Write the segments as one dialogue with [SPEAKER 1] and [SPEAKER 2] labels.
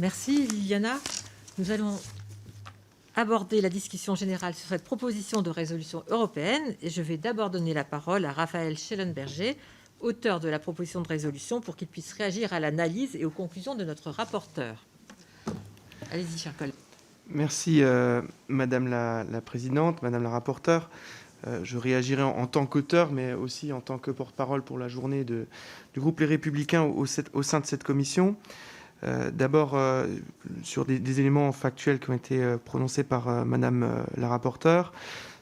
[SPEAKER 1] Merci Liliana. Nous allons aborder la discussion générale sur cette proposition de résolution européenne et je vais d'abord donner la parole à Raphaël Schellenberger, auteur de la proposition de résolution, pour qu'il puisse réagir à l'analyse et aux conclusions de notre rapporteur. Allez-y, chers collègues.
[SPEAKER 2] Merci Madame la Présidente, Madame la rapporteure. Je réagirai en tant qu'auteur, mais aussi en tant que porte-parole pour la journée du groupe Les Républicains au sein de cette commission. D'abord, sur des éléments factuels qui ont été prononcés par Madame la rapporteure.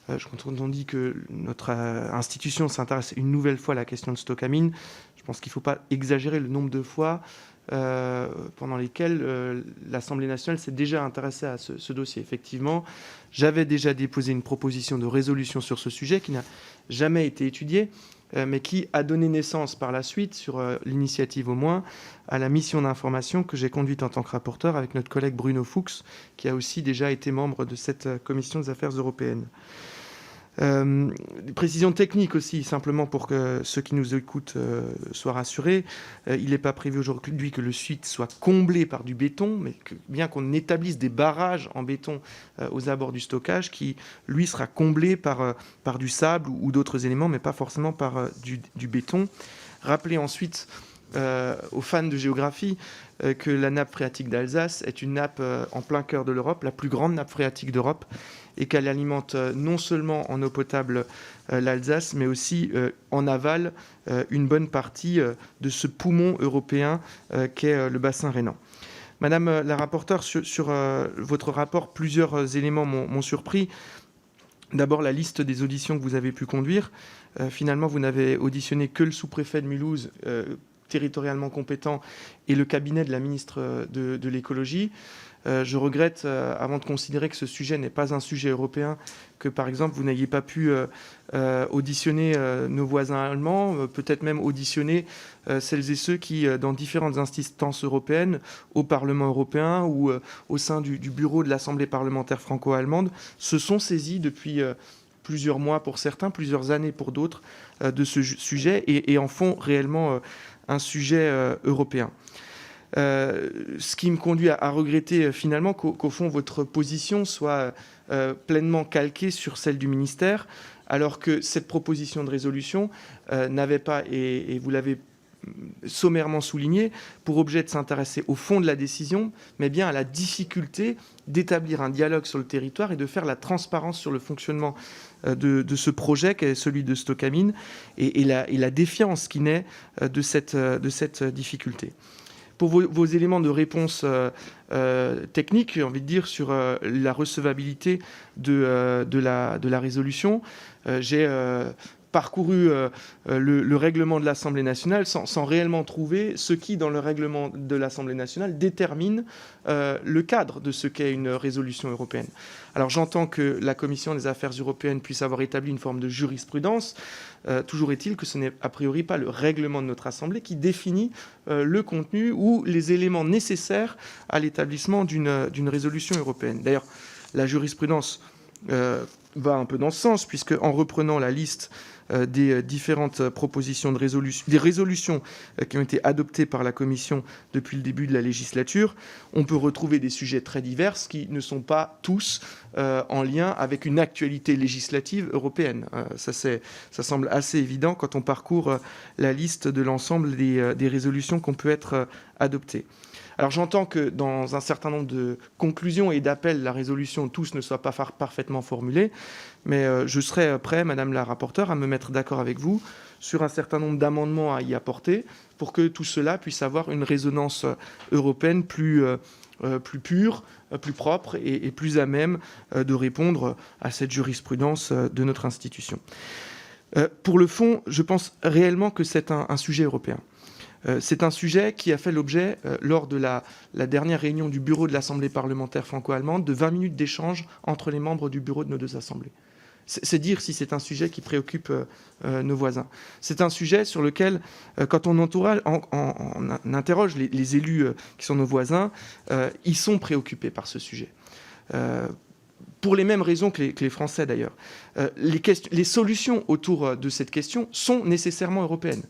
[SPEAKER 2] Quand on dit que notre institution s'intéresse une nouvelle fois à la question de Stockamine, je pense qu'il ne faut pas exagérer le nombre de fois pendant lesquelles l'Assemblée nationale s'est déjà intéressée à ce dossier. Effectivement, j'avais déjà déposé une proposition de résolution sur ce sujet qui n'a jamais été étudiée, mais qui a donné naissance par la suite, sur l'initiative au moins, à la mission d'information que j'ai conduite en tant que rapporteur avec notre collègue Bruno Fuchs, qui a aussi déjà été membre de cette commission des affaires européennes. Des précisions techniques aussi, simplement pour que ceux qui nous écoutent soient rassurés. Il n'est pas prévu aujourd'hui que le site soit comblé par du béton, mais bien qu'on établisse des barrages en béton aux abords du stockage, qui, lui, sera comblé par du sable ou d'autres éléments, mais pas forcément par du béton. Rappelez ensuite aux fans de géographie que la nappe phréatique d'Alsace est une nappe en plein cœur de l'Europe, la plus grande nappe phréatique d'Europe, et qu'elle alimente non seulement en eau potable l'Alsace, mais aussi en aval une bonne partie de ce poumon européen qu'est le bassin rhénan. Madame la rapporteure, sur votre rapport, plusieurs éléments m'ont surpris. D'abord, la liste des auditions que vous avez pu conduire. Finalement, vous n'avez auditionné que le sous-préfet de Mulhouse, territorialement compétent, et le cabinet de la ministre de l'écologie. Je regrette, avant de considérer que ce sujet n'est pas un sujet européen, que par exemple vous n'ayez pas pu auditionner nos voisins allemands, peut-être même auditionner celles et ceux qui, dans différentes instances européennes, au Parlement européen ou au sein du bureau de l'Assemblée parlementaire franco-allemande, se sont saisis depuis plusieurs mois pour certains, plusieurs années pour d'autres, de ce sujet et en font réellement un sujet européen. Ce qui me conduit à regretter finalement qu'au fond votre position soit pleinement calquée sur celle du ministère, alors que cette proposition de résolution n'avait pas, et vous l'avez sommairement souligné, pour objet de s'intéresser au fond de la décision, mais bien à la difficulté d'établir un dialogue sur le territoire et de faire la transparence sur le fonctionnement de ce projet qui est celui de Stockamine et la défiance qui naît de cette difficulté. Pour vos éléments de réponse technique, j'ai envie de dire, sur la recevabilité de la résolution, j'ai parcouru le règlement de l'Assemblée nationale sans réellement trouver ce qui, dans le règlement de l'Assemblée nationale, détermine le cadre de ce qu'est une résolution européenne. Alors j'entends que la Commission des affaires européennes puisse avoir établi une forme de jurisprudence. Toujours est-il que ce n'est a priori pas le règlement de notre Assemblée qui définit le contenu ou les éléments nécessaires à l'établissement d'une résolution européenne. D'ailleurs, la jurisprudence va un peu dans ce sens, puisque en reprenant la liste des différentes propositions de résolution, des résolutions qui ont été adoptées par la Commission depuis le début de la législature, on peut retrouver des sujets très divers qui ne sont pas tous en lien avec une actualité législative européenne. Ça semble assez évident quand on parcourt la liste de l'ensemble des résolutions qu'on peut être adoptées. Alors j'entends que dans un certain nombre de conclusions et d'appels, la résolution, tous ne soient pas parfaitement formulés, mais je serai prêt, Madame la rapporteure, à me mettre d'accord avec vous sur un certain nombre d'amendements à y apporter pour que tout cela puisse avoir une résonance européenne plus pure, plus propre et plus à même de répondre à cette jurisprudence de notre institution. Pour le fond, je pense réellement que c'est un sujet européen. C'est un sujet qui a fait l'objet, lors de la dernière réunion du bureau de l'Assemblée parlementaire franco-allemande, de 20 minutes d'échange entre les membres du bureau de nos deux assemblées. C'est dire si c'est un sujet qui préoccupe nos voisins. C'est un sujet sur lequel, quand on interroge les élus qui sont nos voisins, ils sont préoccupés par ce sujet. pour les mêmes raisons que les Français d'ailleurs. Les solutions autour de cette question sont nécessairement européennes.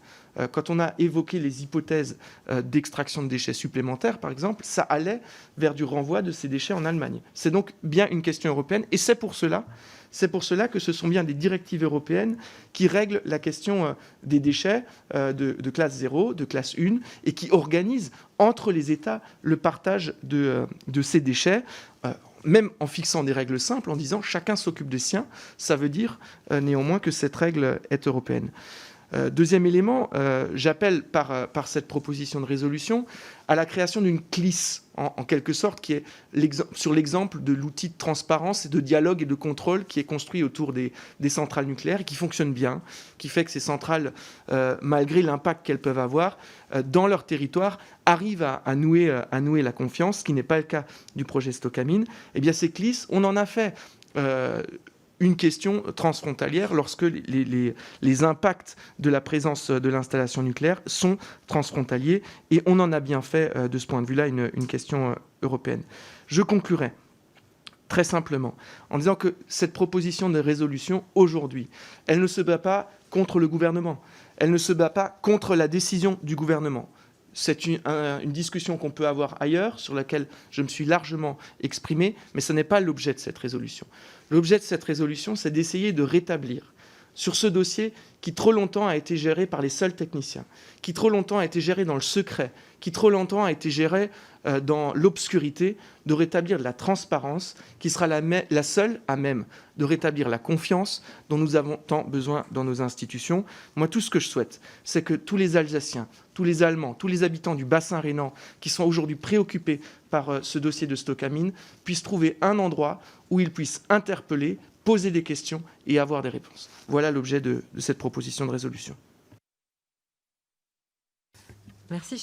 [SPEAKER 2] Quand on a évoqué les hypothèses d'extraction de déchets supplémentaires, par exemple, ça allait vers du renvoi de ces déchets en Allemagne. C'est donc bien une question européenne, et c'est pour cela que ce sont bien des directives européennes qui règlent la question des déchets de classe 0, de classe 1, et qui organisent entre les États le partage de ces déchets, même en fixant des règles simples, en disant chacun s'occupe des siens. Ça veut dire néanmoins que cette règle est européenne. Deuxième élément, j'appelle par cette proposition de résolution à la création d'une CLIS, en quelque sorte, qui est sur l'exemple de l'outil de transparence et de dialogue et de contrôle qui est construit autour des centrales nucléaires et qui fonctionne bien, qui fait que ces centrales, malgré l'impact qu'elles peuvent avoir dans leur territoire, arrivent à nouer la confiance, ce qui n'est pas le cas du projet Stocamine. Eh bien, ces CLIS, on en a fait une question transfrontalière lorsque les impacts de la présence de l'installation nucléaire sont transfrontaliers, et on en a bien fait de ce point de vue-là une question européenne. Je conclurai très simplement en disant que cette proposition de résolution aujourd'hui, elle ne se bat pas contre le gouvernement, elle ne se bat pas contre la décision du gouvernement. C'est une discussion qu'on peut avoir ailleurs, sur laquelle je me suis largement exprimé, mais ce n'est pas l'objet de cette résolution. L'objet de cette résolution, c'est d'essayer de rétablir sur ce dossier qui trop longtemps a été géré par les seuls techniciens, qui trop longtemps a été géré dans le secret, qui trop longtemps a été géré dans l'obscurité, de rétablir de la transparence, qui sera la seule à même de rétablir la confiance dont nous avons tant besoin dans nos institutions. Moi, tout ce que je souhaite, c'est que tous les Alsaciens, tous les Allemands, tous les habitants du bassin rhénan qui sont aujourd'hui préoccupés par ce dossier de Stocamine puissent trouver un endroit où ils puissent interpeller, poser des questions et avoir des réponses. Voilà l'objet de cette proposition de résolution.
[SPEAKER 1] Merci,